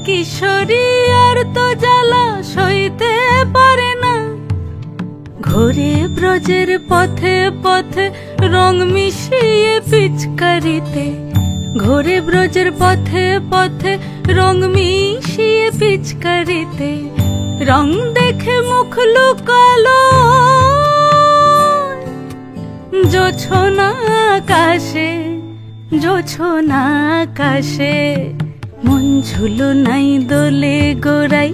কিশোরী আর তো জ্বালা সইতে পারে না। ঘোরে ব্রজের পথে পথে রং মিশিয়ে পিচকারিতে, ঘোরে ব্রজের পথে পথে রং মিশিয়ে পিচকারিতে। রং দেখে মুখ লুকালো জোছনা আকাশে, জোছনা আকাশে। মন ঝুলো নাই দোলে গোড়াই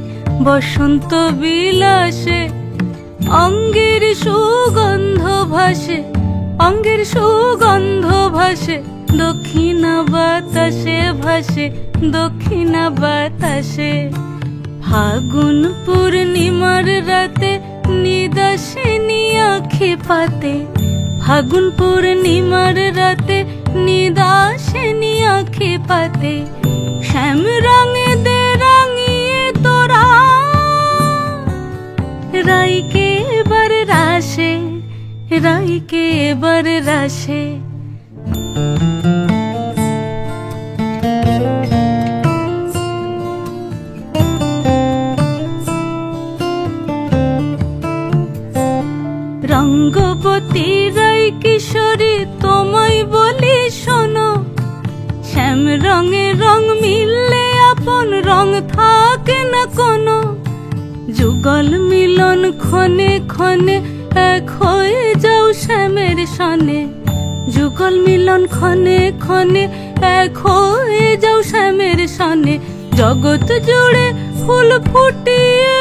বসন্ত বিলাসে। অঙ্গের সুগন্ধ ভাসে, অঙ্গের সুগন্ধ ভাসে, দক্ষিণা বাতাসে ভাসে, দক্ষিণা বাতাসে। ফাগুন পূর্ণিমার রাতে নিদাসিনী আঁখি পাতে, ফাগুন পূর্ণিমার রাতে নিদাসিনী আঁখি পাতে। শ্যাম রঙে দে রাঙিয়ে তোরা রাইকে এবার রাশে, রাইকে এবার রাশে। রঙ্গবতী রাই কিশোরী তোমায় বলি শোনো, শ্যাম রঙে রং মিললে আপন রং থাকে না কোনো। যুগল মিলন ক্ষণে ক্ষণে এক হয়ে যাও শ্যামের সনে, যুগল মিলন ক্ষণে ক্ষণে এক হয়ে যাও শ্যামের সনে। জগৎ জুড়ে ফুল ফুটিয়ে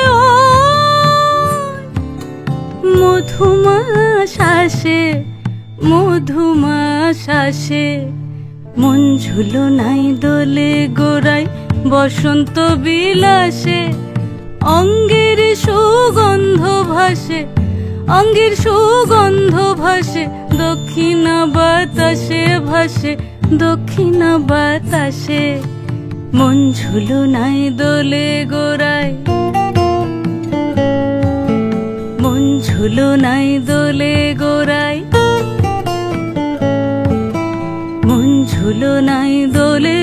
মধুমাশাসে, মধুমাশাসে। মন ঝুলো নাই দোলে গোড়াই বসন্ত বিলাসে। অঙ্গের সুগন্ধ ভাসে, অঙ্গের সুগন্ধ ভাসে, দক্ষিণা বাতাসে ভাসে, দক্ষিণা বাতাসে। মন ঝুলো নাই দোলে গোড়াই, মন ঝুলো নাই দোলে গোড়াই, মন ঝুলো নাই দোলে